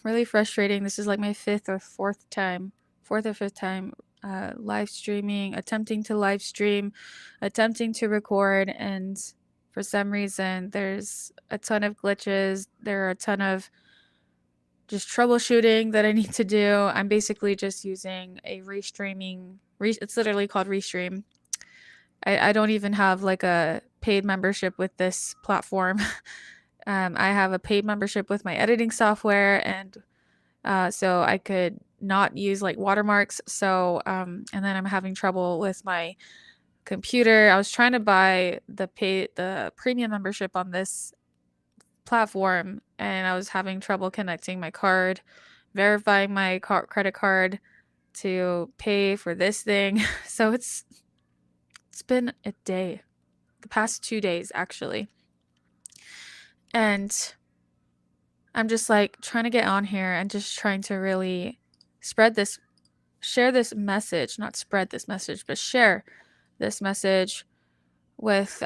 really frustrating. This is like my fourth or fifth time live streaming, attempting to live stream, attempting to record, and for some reason there's a ton of glitches. There are a ton of just troubleshooting that I need to do. I'm basically just using a it's literally called Restream. I don't even have like a paid membership with this platform. I have a paid membership with my editing software, and so I could not use like watermarks. And then I'm having trouble with my computer. I was trying to buy the premium membership on this platform, and I was having trouble connecting my card, verifying my credit card to pay for this thing. So it's been a day, the past 2 days actually, and I'm just like trying to get on here and just trying to really spread this, share this message, not spread this message, but share this message with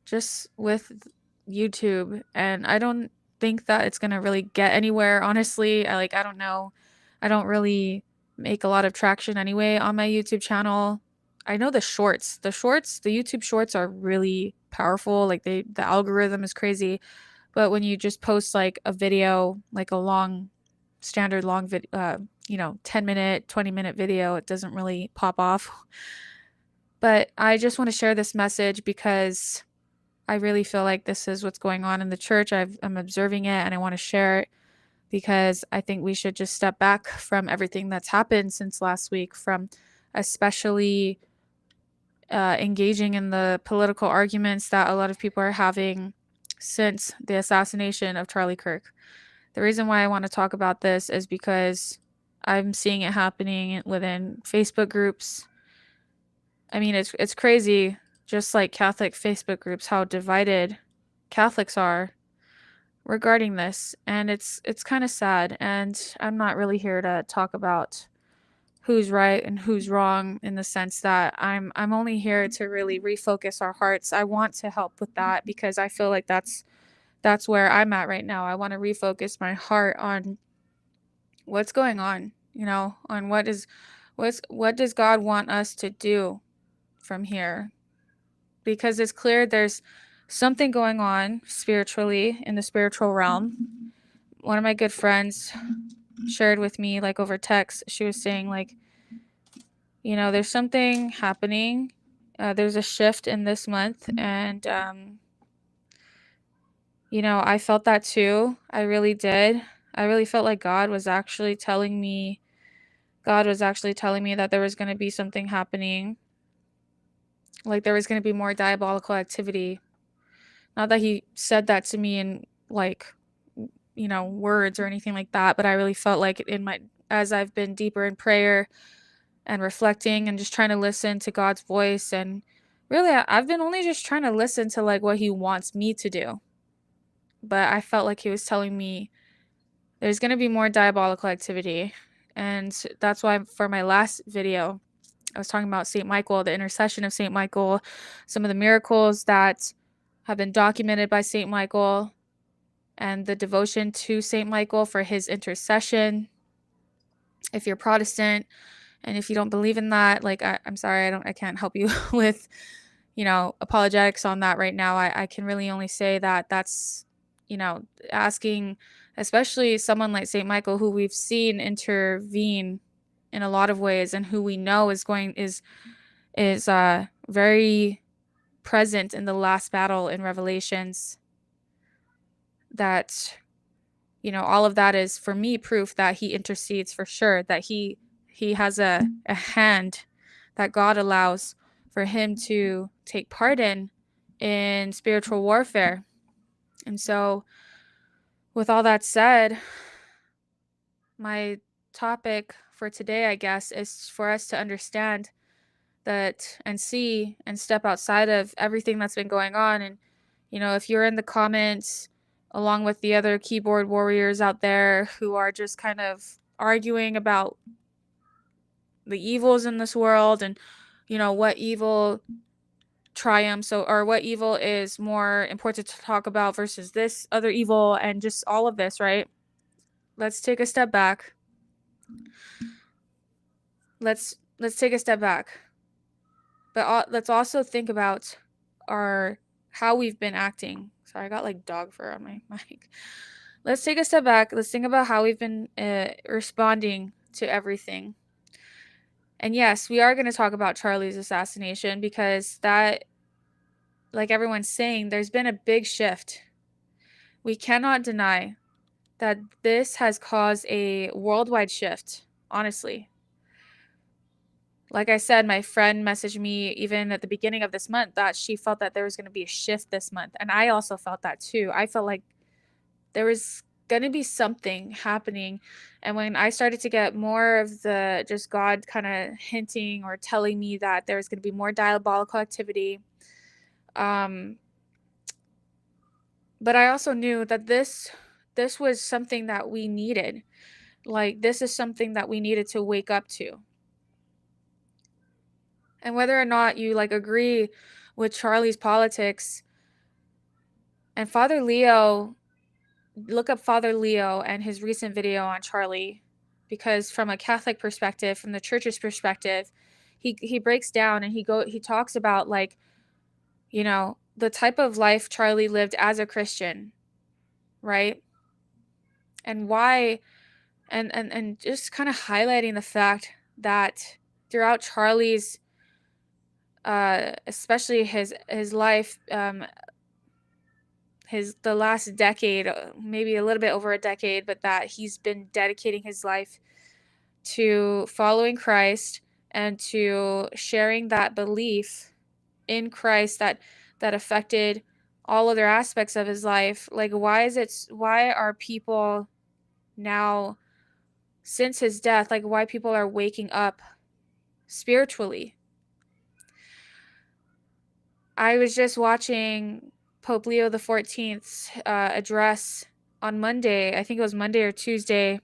just with YouTube. And I don't think that it's going to really get anywhere, honestly. I don't know. I don't really make a lot of traction anyway on my YouTube channel. I know the YouTube shorts are really powerful. Like the algorithm is crazy. But when you just post like a video, like a standard long video, 10-minute, 20-minute video, it doesn't really pop off. But I just want to share this message because I really feel like this is what's going on in the church. I'm observing it, and I want to share it because I think we should just step back from everything that's happened since last week, from especially engaging in the political arguments that a lot of people are having since the assassination of Charlie Kirk. The reason why I want to talk about this is because I'm seeing it happening within Facebook groups. I mean, it's crazy, just like Catholic Facebook groups, how divided Catholics are regarding this, and it's kind of sad. And I'm not really here to talk about who's right and who's wrong, in the sense that I'm only here to really refocus our hearts. I want to help with that because I feel like that's where I'm at right now. I want to refocus my heart on what's going on, on what does God want us to do from here? Because it's clear there's something going on spiritually in the spiritual realm. One of my good friends shared with me, like over text, she was saying like, there's something happening. There's a shift in this month, and I felt that too. I really did. I really felt like God was actually telling me that there was going to be something happening. Like there was going to be more diabolical activity. Not that he said that to me in like, words or anything like that, but I really felt like as I've been deeper in prayer and reflecting and just trying to listen to God's voice, and really I've been only just trying to listen to like what he wants me to do. But I felt like he was telling me there's going to be more diabolical activity. And that's why for my last video, I was talking about St. Michael, the intercession of St. Michael, some of the miracles that have been documented by St. Michael, and the devotion to St. Michael for his intercession. If you're Protestant and if you don't believe in that, like I'm sorry, I can't help you with, apologetics on that right now. I can really only say that that's, asking, especially someone like St. Michael, who we've seen intervene in a lot of ways, and who we know is very present in the last battle in Revelations, that all of that is for me proof that he intercedes for sure, that he has a hand that God allows for him to take part in spiritual warfare. And so with all that said, my topic for today, I guess, is for us to understand that and see and step outside of everything that's been going on. And, if you're in the comments along with the other keyboard warriors out there who are just kind of arguing about the evils in this world, and, what evil triumphs, or what evil is more important to talk about versus this other evil, and just all of this, right? let's take a step back. Let's take a step back. But let's also think about how we've been acting. Sorry, I got like dog fur on my mic. Let's take a step back. Let's think about how we've been responding to everything. And yes, we are going to talk about Charlie's assassination because that, like everyone's saying, there's been a big shift. We cannot deny that this has caused a worldwide shift, honestly. Like I said, my friend messaged me even at the beginning of this month that she felt that there was going to be a shift this month. And I also felt that too. I felt like there was going to be something happening. And when I started to get more of the just God kind of hinting or telling me that there was going to be more diabolical activity, but I also knew that this was something that we needed. Like, this is something that we needed to wake up to. And whether or not you like agree with Charlie's politics, and Father Leo, look up Father Leo and his recent video on Charlie, because from a Catholic perspective, from the church's perspective, he breaks down and he talks about, like, you know, the type of life Charlie lived as a Christian, right? And why, and just kind of highlighting the fact that throughout Charlie's especially his life, the last decade, maybe a little bit over a decade, but that he's been dedicating his life to following Christ and to sharing that belief in Christ that affected all other aspects of his life. Like, why are people now, since his death, like why people are waking up spiritually? I was just watching Pope Leo XIV's address on Monday. I think it was Monday or Tuesday.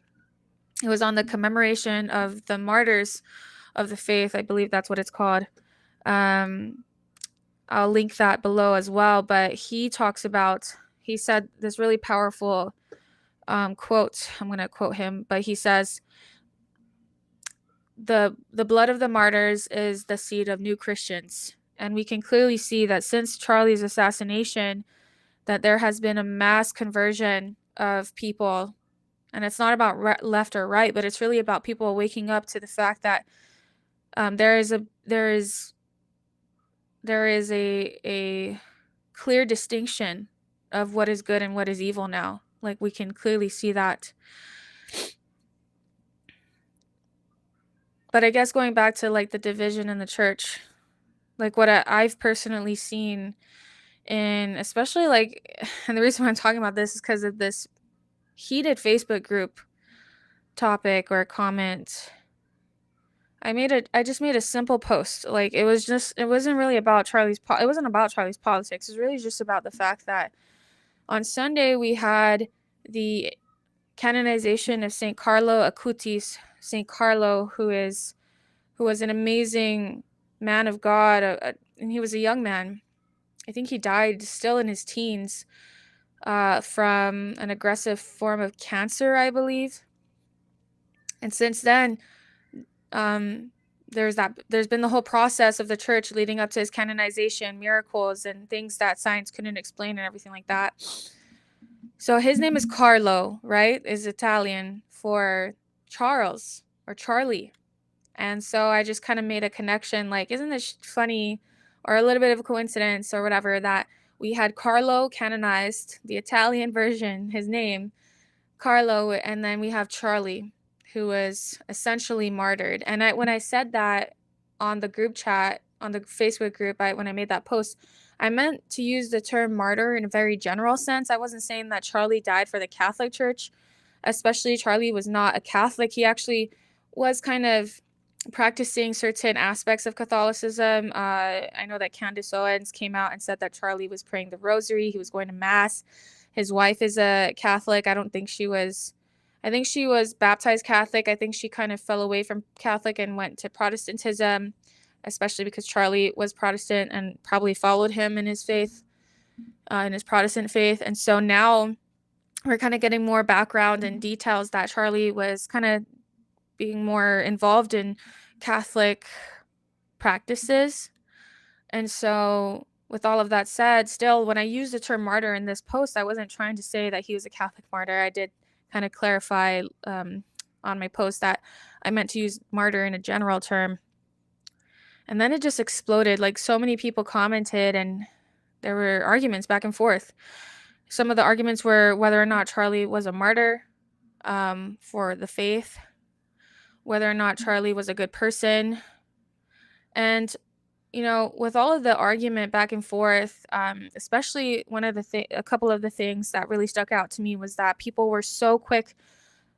It was on the commemoration of the martyrs of the faith. I believe that's what it's called. I'll link that below as well. But he said this really powerful quote. I'm going to quote him, but he says, the blood of the martyrs is the seed of new Christians. And we can clearly see that since Charlie's assassination, that there has been a mass conversion of people. And it's not about left or right, but it's really about people waking up to the fact that there is a clear distinction of what is good and what is evil now. Like, we can clearly see that. But I guess going back to like the division in the church, like what I've personally seen in, especially like, and the reason why I'm talking about this is because of this heated Facebook group topic or comment. I just made a simple post. Like, it wasn't really about it wasn't about Charlie's politics. It was really just about the fact that on Sunday we had the canonization of Saint Carlo Acutis. Saint Carlo, who was an amazing man of God, and he was a young man. I think he died still in his teens from an aggressive form of cancer, I believe. And since then, there's been the whole process of the church leading up to his canonization, miracles and things that science couldn't explain and everything like that. So his name is Carlo, right? Is Italian for Charles or Charlie. And so I just kind of made a connection, like, isn't this funny or a little bit of a coincidence or whatever, that we had Carlo canonized, the Italian version, his name, Carlo, and then we have Charlie, who was essentially martyred. And when I said that on the group chat, on the Facebook group, when I made that post, I meant to use the term martyr in a very general sense. I wasn't saying that Charlie died for the Catholic Church, especially Charlie was not a Catholic. He actually was kind of practicing certain aspects of Catholicism. I know that Candace Owens came out and said that Charlie was praying the rosary. He was going to mass. His wife is a Catholic. I think she was baptized Catholic. I think she kind of fell away from Catholic and went to Protestantism, especially because Charlie was Protestant and probably followed him in his faith, in his Protestant faith. And so now we're kind of getting more background and details that Charlie was kind of being more involved in Catholic practices. And so, with all of that said, still, when I used the term martyr in this post, I wasn't trying to say that he was a Catholic martyr. I did kind of clarify on my post that I meant to use martyr in a general term. And then it just exploded. Like, so many people commented, and there were arguments back and forth. Some of the arguments were whether or not Charlie was a martyr for the faith, whether or not Charlie was a good person. And, you know, with all of the argument back and forth, especially a couple of the things that really stuck out to me was that people were so quick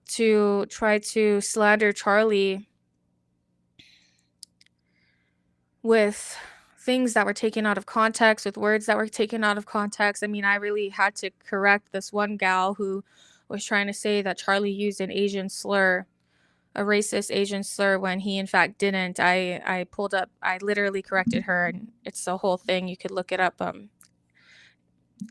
to try to slander Charlie with things that were taken out of context, with words that were taken out of context. I mean, I really had to correct this one gal who was trying to say that Charlie used an Asian slur, a racist Asian slur, when he in fact didn't. I literally corrected her, and it's a whole thing. You could look it up.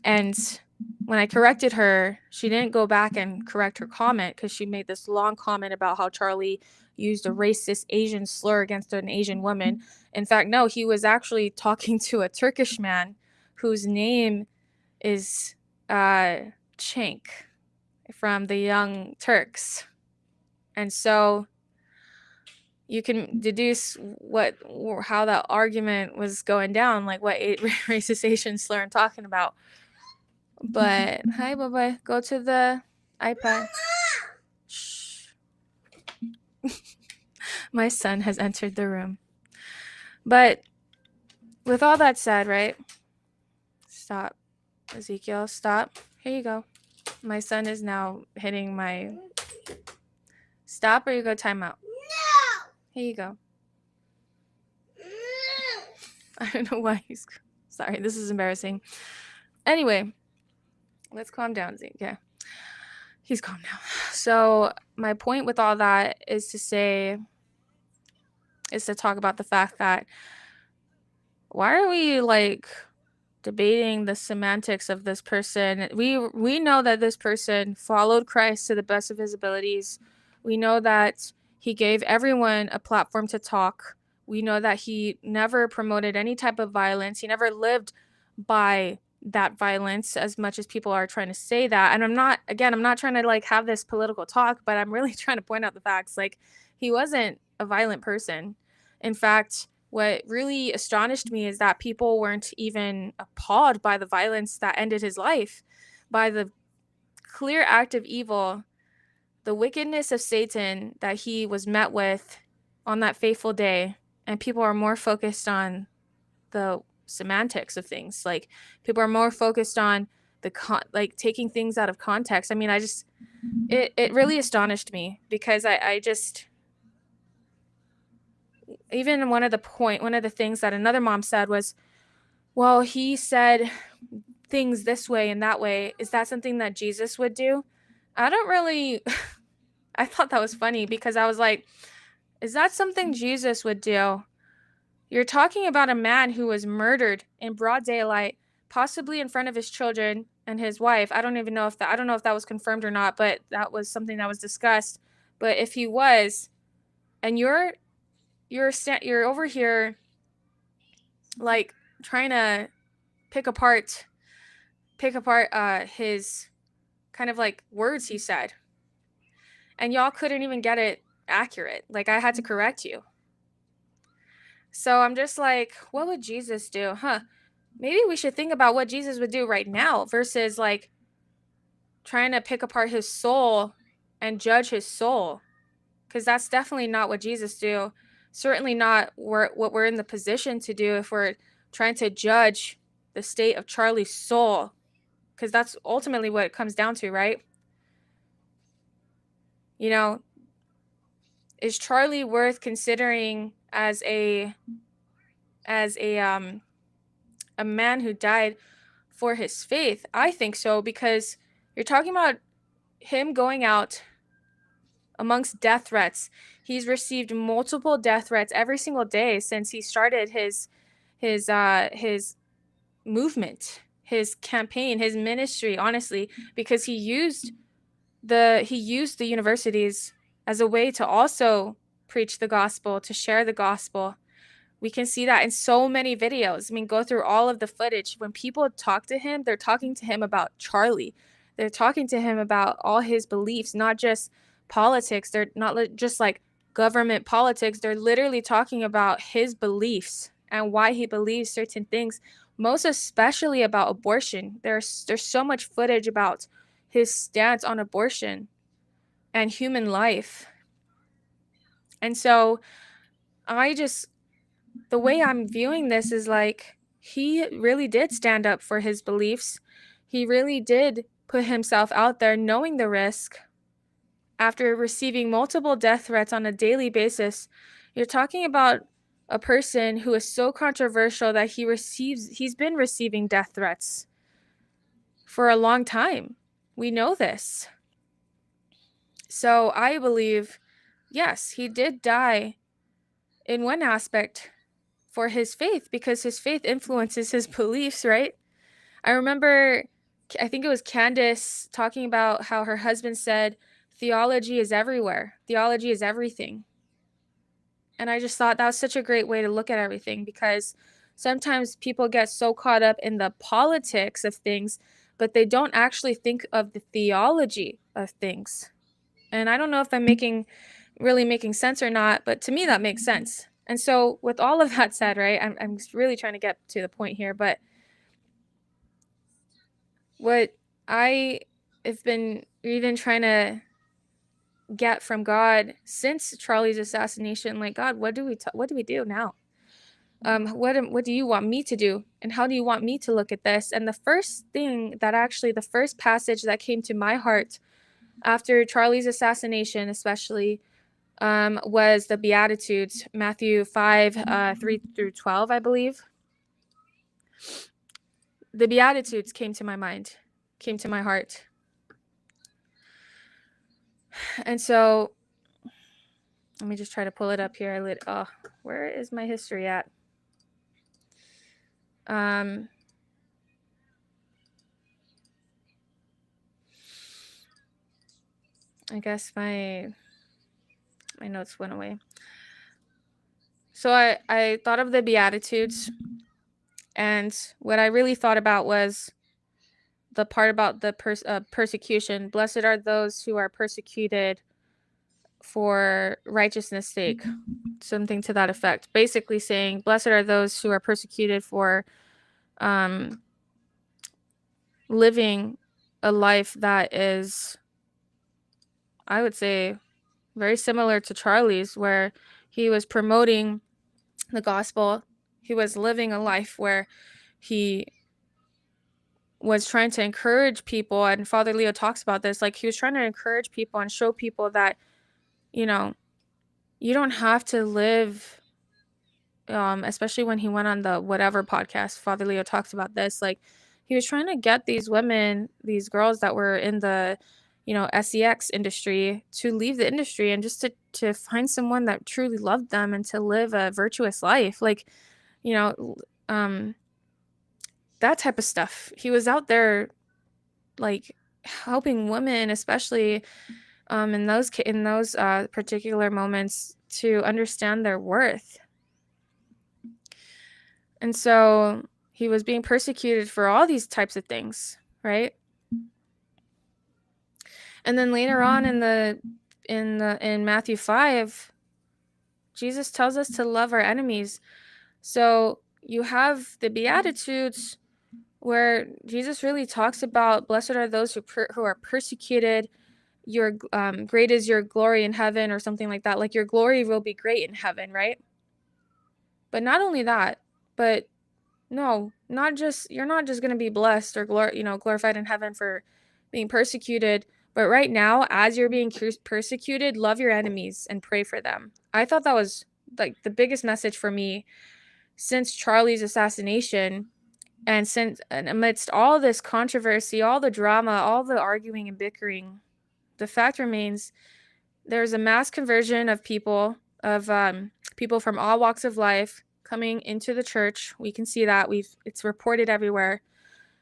And when I corrected her, she didn't go back and correct her comment because she made this long comment about how Charlie used a racist Asian slur against an Asian woman. In fact, no, he was actually talking to a Turkish man whose name is Cenk from the Young Turks. And so you can deduce how that argument was going down, like what racist Asian slur I'm talking about. But hi, bye-bye. Go to the iPad. Shh. My son has entered the room. But with all that said, right? Stop. Ezekiel, stop. Here you go. My son is now hitting my... Stop or you go timeout. No! Here you go. No! I don't know why he's... Sorry, this is embarrassing. Anyway, let's calm down, Zeke. Yeah. He's calm now. So my point with all that is to talk about the fact that why are we like debating the semantics of this person? We know that this person followed Christ to the best of his abilities. We know that he gave everyone a platform to talk. We know that he never promoted any type of violence. He never lived by that violence as much as people are trying to say that. And I'm not trying to like have this political talk, but I'm really trying to point out the facts. Like, he wasn't a violent person. In fact, what really astonished me is that people weren't even appalled by the violence that ended his life, by the clear act of evil, the wickedness of Satan that he was met with on that fateful day. And people are more focused on the semantics of things. Like, people are more focused on taking things out of context. I mean, it really astonished me because I just, even one of the things that another mom said was, well, he said things this way and that way. Is that something that Jesus would do? I don't really, I thought that was funny because I was like, is that something Jesus would do? You're talking about a man who was murdered in broad daylight, possibly in front of his children and his wife. I don't know if that was confirmed or not, but that was something that was discussed. But if he was, and you're over here like trying to pick apart his kind of like words he said, and y'all couldn't even get it accurate. Like, I had to correct you. So I'm just like, what would Jesus do? Maybe we should think about what Jesus would do right now versus like trying to pick apart his soul and judge his soul, because that's definitely not what Jesus do. Certainly not what we're in the position to do if we're trying to judge the state of Charlie's soul, because that's ultimately what it comes down to, right? You know, is Charlie worth considering as a man who died for his faith? I think so, because you're talking about him going out amongst death threats. He's received multiple death threats every single day since he started his movement, his campaign, his ministry, honestly, because he used the universities as a way to also preach the gospel, to share the gospel. We can see that in so many videos. I mean, go through all of the footage. When people talk to him, they're talking to him about Charlie. They're talking to him about all his beliefs, not just politics. They're not just like government politics. They're literally talking about his beliefs and why he believes certain things, most especially about abortion. There's so much footage about his stance on abortion and human life. And so the way I'm viewing this is like, he really did stand up for his beliefs. He really did put himself out there knowing the risk. After receiving multiple death threats on a daily basis, you're talking about a person who is so controversial that he's been receiving death threats for a long time. We know this. So I believe, yes, he did die in one aspect for his faith, because his faith influences his beliefs, right? I remember, I think it was Candace talking about how her husband said, theology is everywhere. Theology is everything. And I just thought that was such a great way to look at everything, because sometimes people get so caught up in the politics of things, but they don't actually think of the theology of things. And I don't know if I'm really making sense or not, but to me that makes sense. And so with all of that said, right, I'm really trying to get to the point here, but what I have been even trying to get from God since Charlie's assassination, like, God, what do we do now? What do you want me to do, and how do you want me to look at this? And the first passage that came to my heart after Charlie's assassination, especially, was the Beatitudes, Matthew 5, 3 through 12, I believe. The Beatitudes came to my mind, came to my heart. And so, let me just try to pull it up here. Where is my history at? I guess my notes went away. So I thought of the Beatitudes, and what I really thought about was the part about the persecution. Blessed are those who are persecuted for righteousness' sake. Something to that effect. Basically saying, blessed are those who are persecuted for living a life that is, I would say, very similar to Charlie's, where he was promoting the gospel. He was living a life where he was trying to encourage people, and Father Leo talks about this, like, he was trying to encourage people and show people that, you don't have to live, especially when he went on the whatever podcast, Father Leo talks about this, like, he was trying to get these women, these girls that were in the, sex industry, to leave the industry and just to find someone that truly loved them and to live a virtuous life. Like, that type of stuff. He was out there, like, helping women, especially in those particular moments, to understand their worth. And so he was being persecuted for all these types of things, right? And then later on in Matthew 5, Jesus tells us to love our enemies. So you have the Beatitudes, where Jesus really talks about, blessed are those who are persecuted. Your great is your glory in heaven, or something like that. Like, your glory will be great in heaven, right? But not only that, but no, you're not just going to be blessed or glorified in heaven for being persecuted, but right now, as you're being persecuted, love your enemies and pray for them. I thought that was like the biggest message for me since Charlie's assassination. And amidst all this controversy, all the drama, all the arguing and bickering, the fact remains, there's a mass conversion of people from all walks of life coming into the church. We can see that. It's reported everywhere.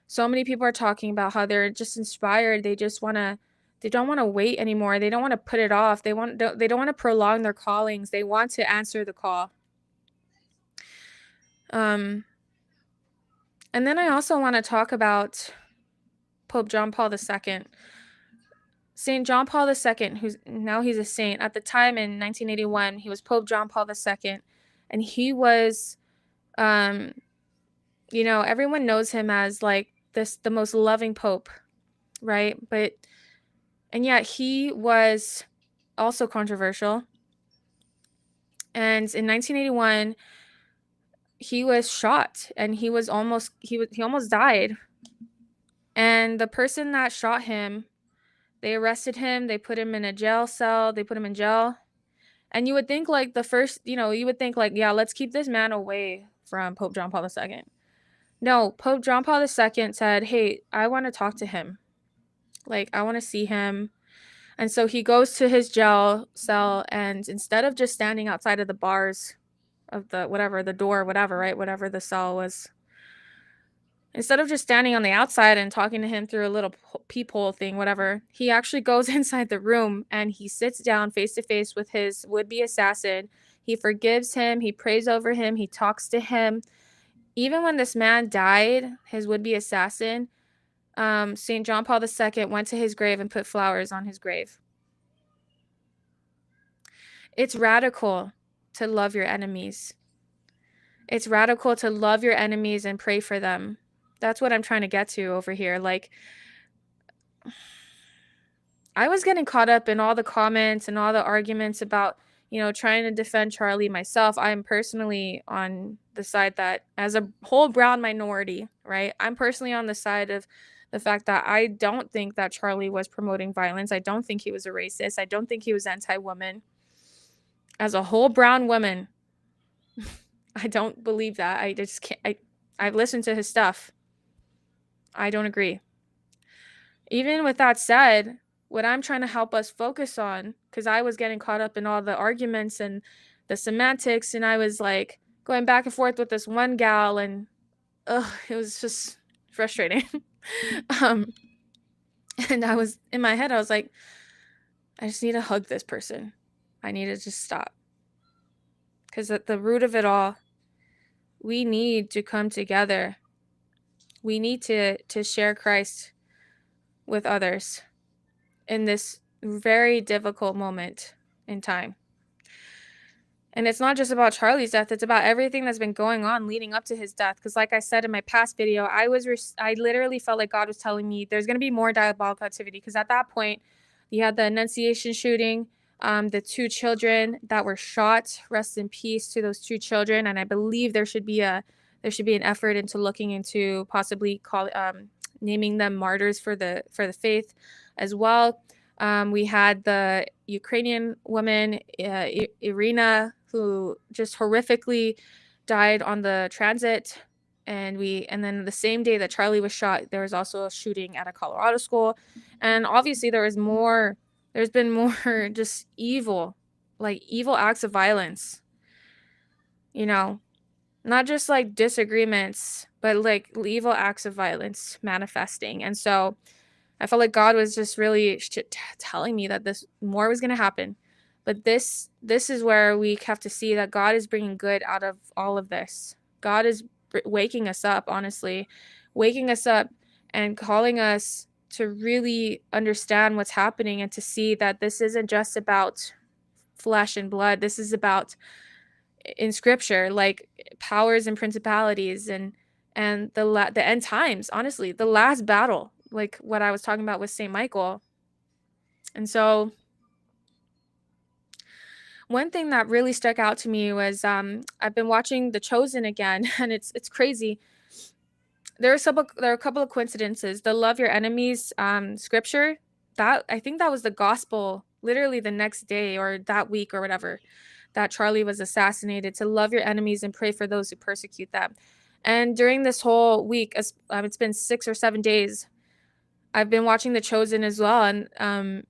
So many people are talking about how they're just inspired. They don't want to wait anymore. They don't want to put it off. They don't want to prolong their callings. They want to answer the call. And then I also want to talk about Pope John Paul II. St. John Paul II, he's a saint. At the time in 1981, he was Pope John Paul II, and he was, everyone knows him as like the most loving pope, right? And yet he was also controversial. And in 1981, he was shot, and he almost died. And the person that shot him, they arrested him, they put him in a jail cell, they put him in jail. And you would think like yeah, let's keep this man away from Pope John Paul II. No, Pope John Paul II said, hey, I want to talk to him. Like, I want to see him. And so he goes to his jail cell, and instead of just standing outside of the bars of the door, whatever, right? Whatever the cell was, instead of just standing on the outside and talking to him through a little peephole thing, whatever, he actually goes inside the room and he sits down face to face with his would-be assassin. He forgives him. He prays over him. He talks to him. Even when this man died, his would-be assassin, St. John Paul II went to his grave and put flowers on his grave. It's radical to love your enemies. It's radical to love your enemies and pray for them. That's what I'm trying to get to over here. Like, I was getting caught up in all the comments and all the arguments about, trying to defend Charlie myself. I'm personally on the side that, as a whole brown minority, right? I'm personally on the side of the fact that I don't think that Charlie was promoting violence. I don't think he was a racist. I don't think he was anti-woman. As a whole brown woman, I don't believe that. I just can't. I've listened to his stuff. I don't agree. Even with that said, what I'm trying to help us focus on, because I was getting caught up in all the arguments and the semantics, and I was like going back and forth with this one gal, and it was just frustrating. And I was in my head, I was like, I just need to hug this person. I need to just stop. Because at the root of it all, we need to come together. We need to share Christ with others in this very difficult moment in time. And it's not just about Charlie's death, it's about everything that's been going on leading up to his death. Because like I said in my past video, I literally felt like God was telling me there's going to be more diabolical activity. Because at that point, you had the Annunciation shooting, the 2 children that were shot. Rest in peace to those 2 children. And I believe there should be an effort into looking into possibly naming them martyrs for the faith as well. We had the Ukrainian woman, Irina, who just horrifically died on the transit. And then the same day that Charlie was shot, there was also a shooting at a Colorado school. And obviously there's been more just evil acts of violence, not just like disagreements, but like evil acts of violence manifesting. And so I felt like God was just really telling me that this more was going to happen. But this is where we have to see that God is bringing good out of all of this. God is waking us up, honestly, waking us up and calling us to really understand what's happening and to see that this isn't just about flesh and blood. This is about, in scripture, like powers and principalities and the end times, honestly, the last battle, like what I was talking about with St. Michael. And so one thing that really stuck out to me was I've been watching The Chosen again, and it's crazy. There are a couple of coincidences. The love your enemies scripture, that I think that was the gospel literally the next day or that week or whatever that Charlie was assassinated, to love your enemies and pray for those who persecute them. And during this whole week, it's been 6 or 7 days, I've been watching The Chosen as well. And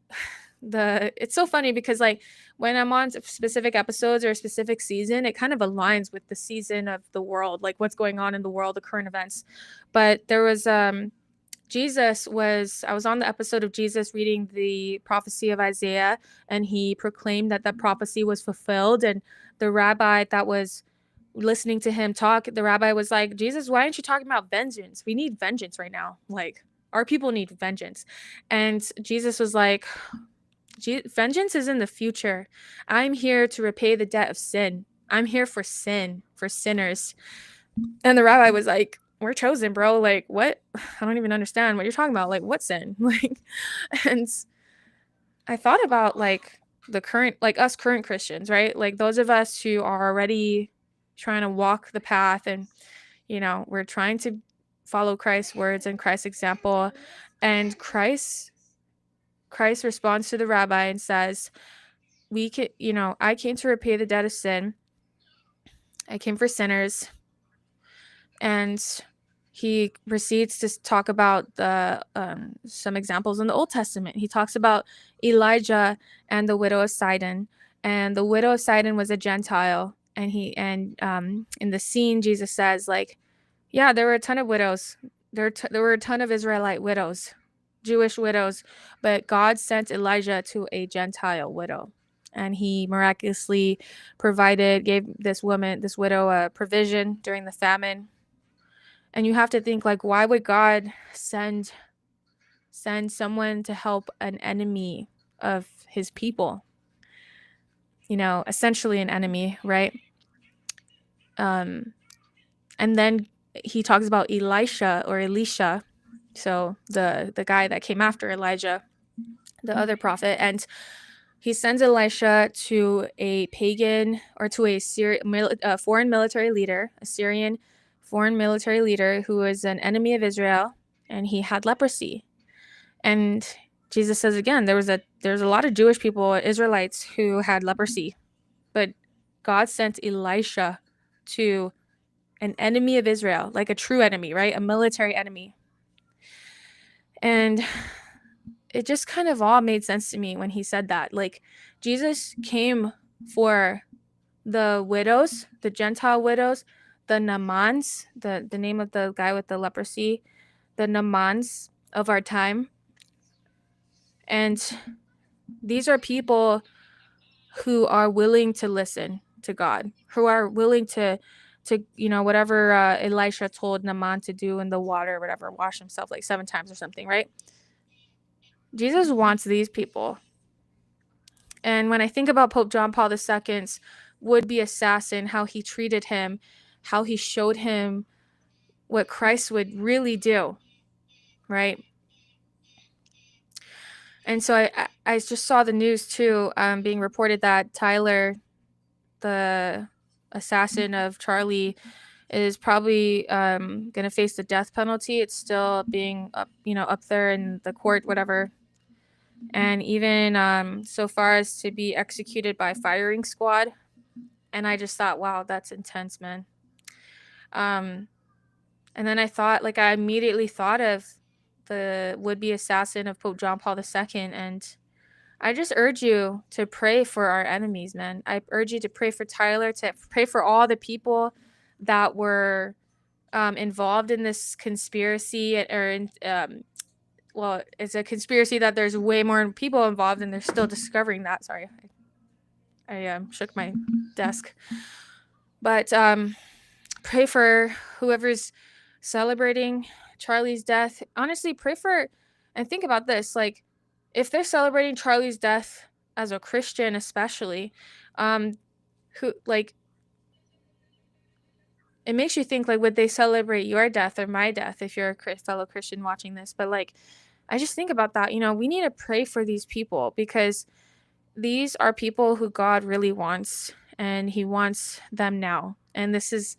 it's so funny because like when I'm on specific episodes or a specific season, it kind of aligns with the season of the world, like what's going on in the world, the current events. But there was I was on the episode of Jesus reading the prophecy of Isaiah, and he proclaimed that that prophecy was fulfilled. And the rabbi that was listening to him talk, the rabbi was like, Jesus, why aren't you talking about vengeance? We need vengeance right now. Like, our people need vengeance. And Jesus was like, vengeance is in the future. I'm here to repay the debt of sin. I'm here for sin, for sinners. And the rabbi was like, we're chosen, bro. Like, what? I don't even understand what you're talking about. Like, what sin? Like, and I thought about like the current, like us current Christians, right? Like those of us who are already trying to walk the path, and, you know, we're trying to follow Christ's words and Christ's example. And Christ responds to the rabbi and says, we can, you know, I came to repay the debt of sin. I came for sinners. And he proceeds to talk about the some examples in the Old Testament. He talks about Elijah and the widow of Sidon. And the widow of Sidon was a Gentile. And in the scene, Jesus says, like, yeah, there were a ton of widows. There were a ton of Israelite widows, Jewish widows, but God sent Elijah to a Gentile widow. And he miraculously gave this widow, a provision during the famine. And you have to think, like, why would God send someone to help an enemy of his people? You know, essentially an enemy, right? And then he talks about Elisha, so the guy that came after Elijah, the other prophet, and he sends Elisha to a pagan, or to a foreign military leader, a Syrian foreign military leader who was an enemy of Israel, and he had leprosy. And Jesus says again, there's a lot of Jewish people, Israelites, who had leprosy, but God sent Elisha to an enemy of Israel, like a true enemy, right? A military enemy. And it just kind of all made sense to me when he said that. Like, Jesus came for the widows, the Gentile widows, the Naamans, the name of the guy with the leprosy, the Naamans of our time. And these are people who are willing to listen to God, who are willing to you know, whatever Elisha told Naaman to do in the water, whatever, wash himself like 7 times or something, right? Jesus wants these people. And when I think about Pope John Paul II's would-be assassin, how he treated him, how he showed him what Christ would really do, right? And so I just saw the news too, being reported that Tyler, the assassin of Charlie, is probably going to face the death penalty. It's still being up there in the court, whatever. And even so far as to be executed by firing squad. And I just thought, wow, that's intense, man. And then I immediately thought of the would-be assassin of Pope John Paul II. And I just urge you to pray for our enemies, man. I urge you to pray for Tyler, to pray for all the people that were involved in this conspiracy, well, it's a conspiracy that there's way more people involved, and they're still discovering that. Sorry, I shook my desk. But pray for whoever's celebrating Charlie's death. Honestly, pray for, and think about this, like, if they're celebrating Charlie's death as a Christian, especially, who, like, it makes you think, like, would they celebrate your death or my death if you're a fellow Christian watching this? But, like, I just think about that. You know, we need to pray for these people, because these are people who God really wants, and he wants them now. And this is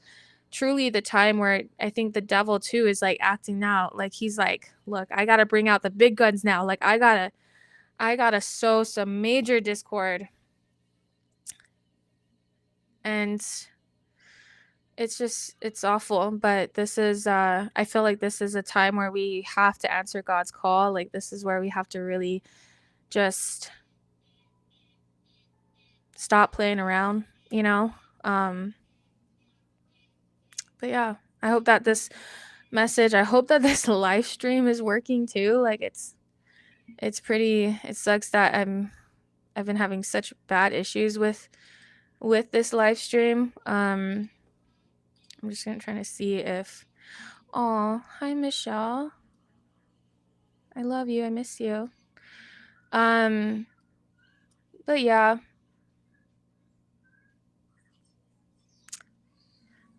truly the time where I think the devil too is like acting out. Like, he's like, look, I got to bring out the big guns now. Like, I got to sow some major discord. And it's awful, but this is I feel like this is a time where we have to answer God's call. Like, this is where we have to really just stop playing around, you know? Um, but yeah, I hope that this live stream is working too. Like it's pretty, it sucks that I've been having such bad issues with this live stream. I'm just gonna try to see if, oh, hi Michelle. I love you. I miss you. But yeah,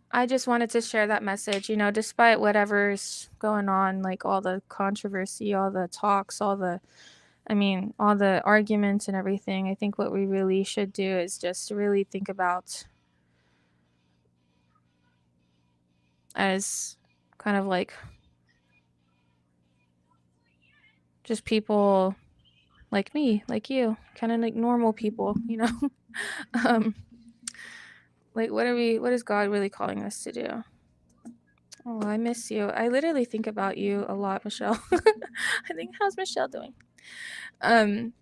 I just wanted to share that message, despite whatever's going on, like all the controversy, all the talks, all the arguments and everything. I think what we really should do is just really think about as kind of like just people like me, like you, kind of like normal people, like what is God really calling us to do? Oh, I miss you. I literally think about you a lot, Michelle. I think, how's Michelle doing? I'm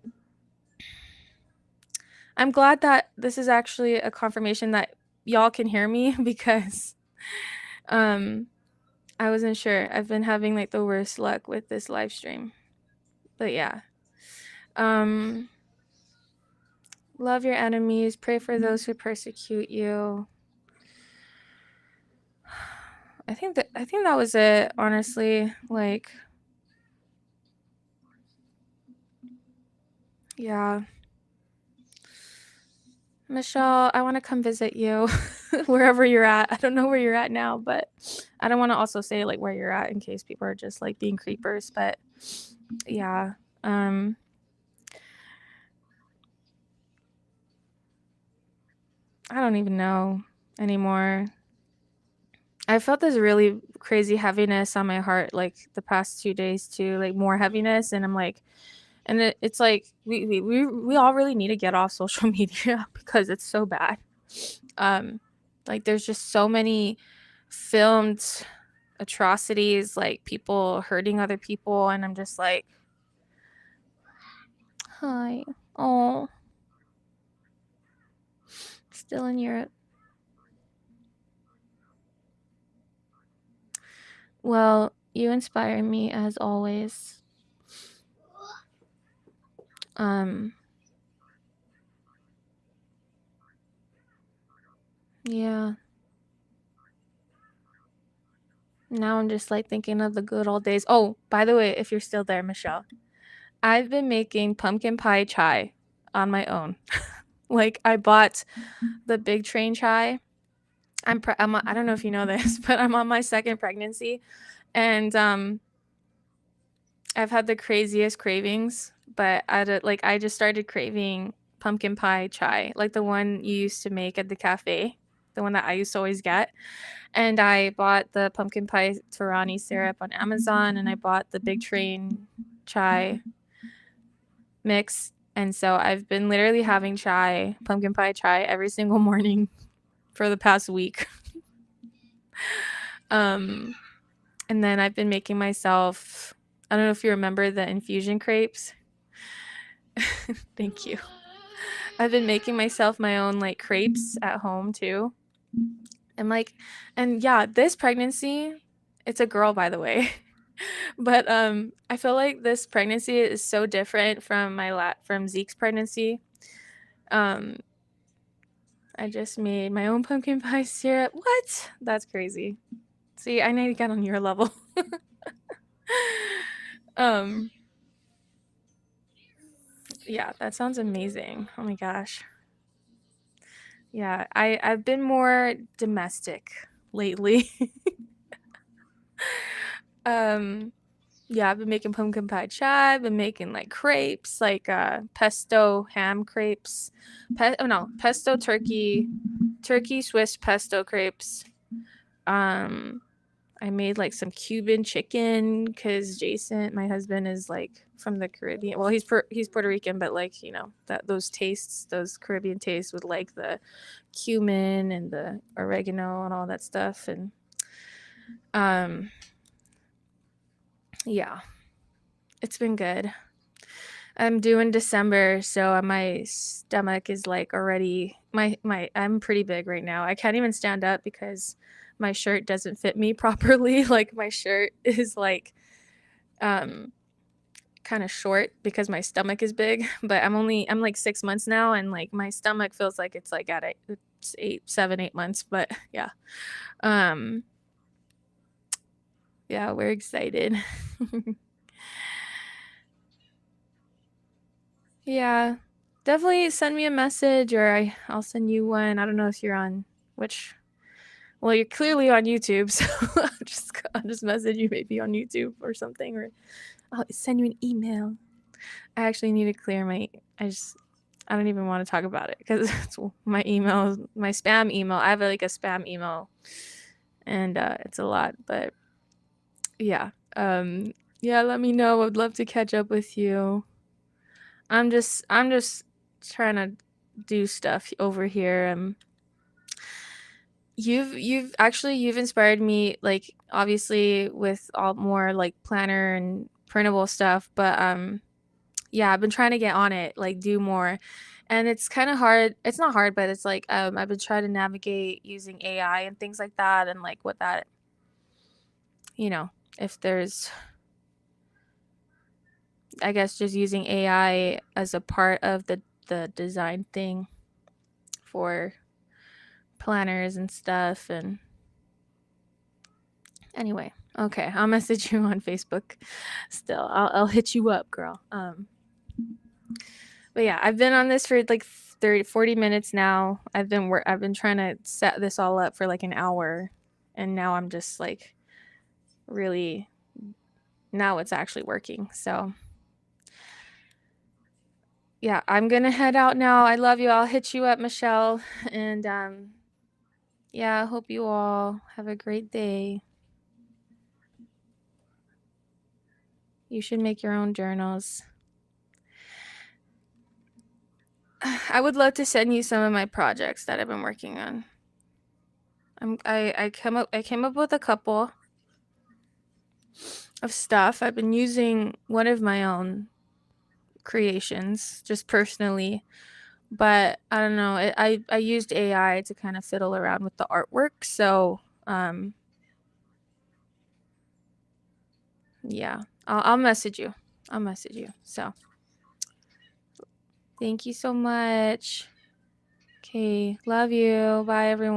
glad that this is actually a confirmation that y'all can hear me because I wasn't sure. I've been having like the worst luck with this live stream. But yeah. Love your enemies, pray for those who persecute you. I think that was it, honestly. Like, yeah. Michelle, I want to come visit you wherever you're at. I don't know where you're at now, but I don't want to also say like where you're at in case people are just like being creepers, but yeah. I don't even know anymore. I felt this really crazy heaviness on my heart like the past 2 days too, like more heaviness, and I'm like, and it's like we all really need to get off social media because it's so bad. Like there's just so many filmed atrocities, like people hurting other people, and I'm just like, hi. Oh, still in Europe. Well, you inspire me as always. Yeah. Now I'm just like thinking of the good old days. Oh, by the way, if you're still there, Michelle, I've been making pumpkin pie chai on my own. Like I bought the big train chai. I don't know if you know this, but I'm on my second pregnancy, and I've had the craziest cravings. But I just started craving pumpkin pie chai, like the one you used to make at the cafe, the one that I used to always get. And I bought the pumpkin pie Torani syrup on Amazon, and I bought the big train chai mix. And so I've been literally having pumpkin pie chai every single morning for the past week. And then I've been making myself, I don't know if you remember the infusion crepes. Thank you. I've been making myself my own like crepes at home too. And yeah, this pregnancy, it's a girl, by the way. But I feel like this pregnancy is so different from from Zeke's pregnancy. I just made my own pumpkin pie syrup. What? That's crazy. See, I need to get on your level. Yeah, that sounds amazing. Oh my gosh. Yeah, I've been more domestic lately. Yeah, I've been making pumpkin pie chai. I've been making like crepes, like pesto ham crepes. Pesto turkey Swiss pesto crepes. I made like some Cuban chicken because Jason, my husband, is like from the Caribbean. Well, he's Puerto Rican, but like those Caribbean tastes with like the cumin and the oregano and all that stuff. And yeah, it's been good. I'm due in December, so my stomach is like already I'm pretty big right now. I can't even stand up because my shirt doesn't fit me properly. Like my shirt is like kind of short because my stomach is big, but I'm like 6 months now, and like my stomach feels like it's like it's 8 months, but yeah. Yeah, we're excited. Yeah, definitely send me a message, or I'll send you one. I don't know if you're on which. Well, you're clearly on YouTube, so I'll just message you maybe on YouTube or something, or I'll send you an email. I actually need to clear I don't even want to talk about it because it's my email, my spam email. I have like a spam email, and it's a lot. But yeah, yeah. Let me know. I'd love to catch up with you. I'm just trying to do stuff over here. You've inspired me, like obviously with all more like planner and printable stuff, but yeah, I've been trying to get on it, like do more. And it's kind of hard. It's not hard, but it's like I've been trying to navigate using AI and things like that, and like what that, you know, if there's, I guess, just using AI as a part of the design thing for planners and stuff. And anyway, okay, I'll message you on Facebook. Still, I'll hit you up, girl. But yeah, I've been on this for like 40 minutes now. I've been trying to set this all up for like an hour, and now I'm just like really, now it's actually working. So yeah, I'm gonna head out now. I love you. I'll hit you up, Michelle, and yeah, I hope you all have a great day. You should make your own journals. I would love to send you some of my projects that I've been working on. I came up with a couple of stuff. I've been using one of my own creations just personally, but I don't know. I used AI to kind of fiddle around with the artwork, so yeah, I'll message you. I'll message you. So thank you so much. Okay, love you. Bye, everyone.